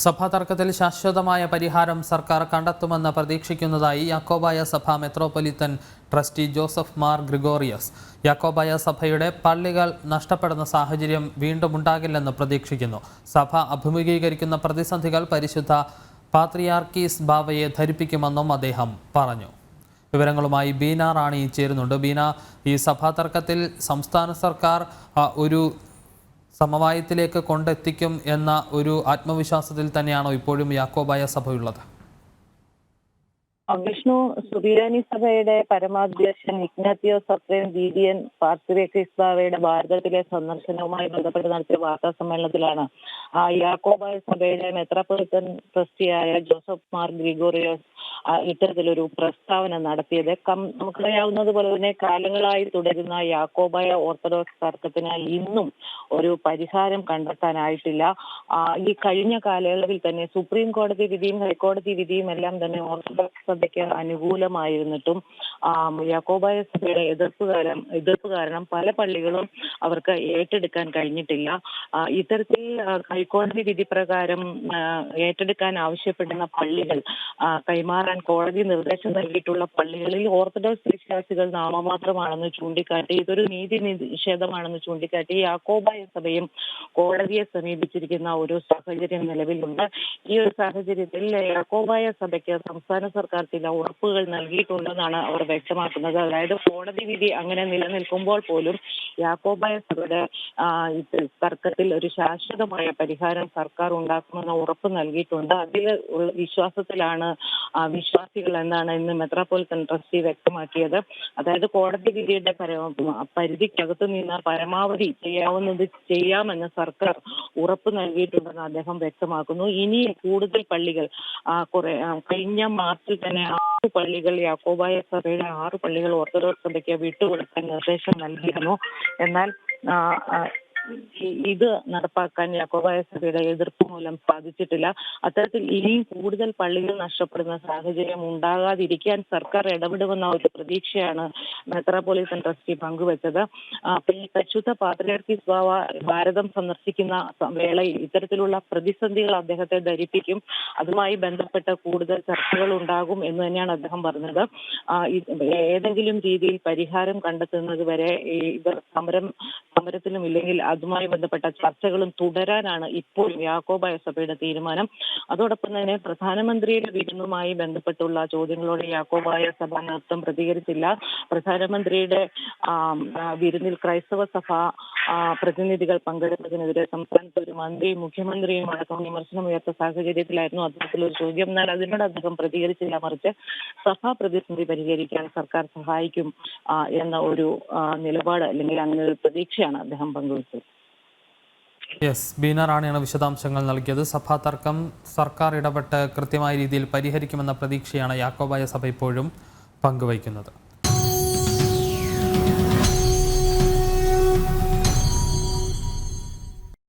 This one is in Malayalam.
സഭാ തർക്കത്തിൽ ശാശ്വതമായ പരിഹാരം സർക്കാർ കണ്ടെത്തുമെന്ന് പ്രതീക്ഷിക്കുന്നതായി യാക്കോബായ സഭ മെത്രോപൊലിത്തൻ ട്രസ്റ്റി ജോസഫ് മാർ ഗ്രിഗോറിയസ്. യാക്കോബായ സഭയുടെ പള്ളികൾ നഷ്ടപ്പെടുന്ന സാഹചര്യം വീണ്ടും ഉണ്ടാകില്ലെന്ന് പ്രതീക്ഷിക്കുന്നു. സഭ അഭിമുഖീകരിക്കുന്ന പ്രതിസന്ധികൾ പരിശുദ്ധ പാത്രിയാർക്കീസ് ബാവയെ ധരിപ്പിക്കുമെന്നും അദ്ദേഹം പറഞ്ഞു. വിവരങ്ങളുമായി ബീന റാണി ചേരുന്നുണ്ട്. ബീന, ഈ സഭാ തർക്കത്തിൽ സംസ്ഥാന സർക്കാർ ഒരു സമവായത്തിലേക്ക് കൊണ്ടെത്തിക്കും എന്ന ഒരു ആത്മവിശ്വാസത്തിൽ തന്നെയാണോ ഇപ്പോഴും യാക്കോബായ സഭയുള്ളത്? വിഷ്ണു, സുറിയാനി സഭയുടെ പരമാധ്യക്ഷൻ ഇഗ്നാത്തിയോസ് അപ്രേം ദീദിയൻ പാത്രിയാർക്കീസ് ബാവയുടെ ഭാരതത്തിലെ സന്ദർശനവുമായി ബന്ധപ്പെട്ട് നടത്തിയ വാർത്താ സമ്മേളനത്തിലാണ് യാക്കോബായ സഭയുടെ മെത്രോപൊലിത്തൻ ട്രസ്റ്റിയായ ജോസഫ് മാർ ഗ്രിഗോറിയോസ് ഇത്തരത്തിലൊരു പ്രസ്താവന നടത്തിയത്. നമുക്കറിയാവുന്നതുപോലെ തന്നെ കാലങ്ങളായി തുടരുന്ന യാക്കോബായ ഓർത്തഡോക്സ് തർക്കത്തിന് ഇന്നും ഒരു പരിഹാരം കണ്ടെത്താനായിട്ടില്ല. ഈ കഴിഞ്ഞ കാലയളവിൽ തന്നെ സുപ്രീം കോടതി വിധിയും ഹൈക്കോടതി വിധിയും എല്ലാം തന്നെ ഓർത്തഡോക്സ് സഭയ്ക്ക് അനുകൂലമായിരുന്നിട്ടും യാക്കോബായ സഭയുടെ എതിർപ്പ് കാരണം പല പള്ളികളും അവർക്ക് ഏറ്റെടുക്കാൻ കഴിഞ്ഞിട്ടില്ല. ഇത്തരത്തിൽ ഹൈക്കോടതി വിധി പ്രകാരം ഏറ്റെടുക്കാൻ ആവശ്യപ്പെടുന്ന പള്ളികൾ കൈമാറാൻ കോടതി നിർദ്ദേശം നൽകിയിട്ടുള്ള പള്ളികളിൽ ഓർത്തഡോക്സ് വിശ്വാസികൾ നാമമാത്രമാണെന്ന് ചൂണ്ടിക്കാട്ടി ഇതൊരു നീതി നിഷേധമാണെന്ന് ചൂണ്ടിക്കാട്ടി യാക്കോബായ സഭയും കോടതിയെ സമീപിച്ചിരിക്കുന്ന ഒരു സാഹചര്യം നിലവിലുണ്ട്. ഈ ഒരു സാഹചര്യത്തിൽ യാക്കോബായ സഭയ്ക്ക് സംസ്ഥാന സർക്കാർ ചില ഉറപ്പുകൾ നൽകിയിട്ടുണ്ടെന്നാണ് അവർ വ്യക്തമാക്കുന്നത്. അതായത് കോടതി വിധി അങ്ങനെ നിലനിൽക്കുമ്പോൾ പോലും യാക്കോബായ സഭയുടെ തർക്കത്തിൽ ഒരു ശാശ്വതമായ പരിഹാരം സർക്കാർ ഉണ്ടാക്കുമെന്ന ഉറപ്പ് നൽകിയിട്ടുണ്ട്. അതിൽ വിശ്വാസത്തിലാണ് വിശ്വാസികൾ എന്നാണ് ഇന്ന് മെത്രോപൊലിത്തൻ ട്രസ്റ്റി വ്യക്തമാക്കിയത്. അതായത് കോടതി വിധിയുടെ പരിധിക്കകത്ത് നിന്ന് പരമാവധി ചെയ്യാവുന്നത് ചെയ്യാമെന്ന് സർക്കാർ ഉറപ്പ് നൽകിയിട്ടുണ്ടെന്ന് അദ്ദേഹം വ്യക്തമാക്കുന്നു. ഇനി കൂടുതൽ പള്ളികൾ കഴിഞ്ഞ മാർച്ചിൽ തന്നെ 6 പള്ളികൾ യാക്കോബായ സഭയുടെ 6 പള്ളികൾ ഓർത്തഡോക്സ് സഭയ്ക്ക് വിട്ടുകൊടുക്കാൻ നിർദ്ദേശം നൽകിയിരുന്നു. എന്നാൽ ഇത് നടപ്പാക്കാൻ യാക്കോബായ സഭയുടെ എതിർപ്പ് മൂലം സാധിച്ചിട്ടില്ല. അത്തരത്തിൽ ഇനിയും കൂടുതൽ പള്ളികൾ നഷ്ടപ്പെടുന്ന സാഹചര്യം ഉണ്ടാകാതിരിക്കാൻ സർക്കാർ ഇടപെടുമെന്ന ഒരു പ്രതീക്ഷയാണ് മെത്രോപൊലിത്തൻ ട്രസ്റ്റി പങ്കുവച്ചത്. പരിശുദ്ധ പാത്രിയാർക്കീസ് ബാവ ഭാരതം സന്ദർശിക്കുന്ന വേളയിൽ ഇത്തരത്തിലുള്ള പ്രതിസന്ധികൾ അദ്ദേഹത്തെ ധരിപ്പിക്കും. അതുമായി ബന്ധപ്പെട്ട കൂടുതൽ ചർച്ചകൾ ഉണ്ടാകും എന്ന് തന്നെയാണ് അദ്ദേഹം പറഞ്ഞത്. ഏതെങ്കിലും രീതിയിൽ പരിഹാരം കണ്ടെത്തുന്നത് വരെ ഇവർ സമരത്തിലും ഇല്ലെങ്കിൽ അതുമായി ബന്ധപ്പെട്ട ചർച്ചകളും തുടരാനാണ് ഇപ്പോൾ യാക്കോബായ സഭയുടെ തീരുമാനം. അതോടൊപ്പം തന്നെ പ്രധാനമന്ത്രിയുടെ വിരുന്നുമായി ബന്ധപ്പെട്ടുള്ള ചോദ്യങ്ങളോട് യാക്കോബായ സഭ നേതൃത്വം പ്രതികരിച്ചില്ല. പ്രധാനമന്ത്രിയുടെ വിരുന്നിൽ ക്രൈസ്തവ സഭ പ്രതിനിധികൾ പങ്കെടുത്തതിനെതിരെ സംസ്ഥാനത്ത് ഒരു മന്ത്രിയും മുഖ്യമന്ത്രിയും അടക്കം വിമർശനം ഉയർത്ത സാഹചര്യത്തിലായിരുന്നു അത്തരത്തിലൊരു ചോദ്യം. എന്നാൽ അതിനോട് അദ്ദേഹം പ്രതികരിച്ചില്ല. മറിച്ച് സഭാ പ്രതിസന്ധി പരിഹരിക്കാൻ സർക്കാർ സഹായിക്കും എന്ന ഒരു നിലപാട് അല്ലെങ്കിൽ അങ്ങനെ ഒരു പ്രതീക്ഷയാണ് അദ്ദേഹം പങ്കുവച്ചത്. ബീന റാണിയാണ് വിശദാംശങ്ങൾ നൽകിയത്. സഭാ തർക്കം സർക്കാർ ഇടപെട്ട് കൃത്യമായ രീതിയിൽ പരിഹരിക്കുമെന്ന പ്രതീക്ഷയാണ് യാക്കോബായ സഭ ഇപ്പോഴും പങ്കുവയ്ക്കുന്നത്.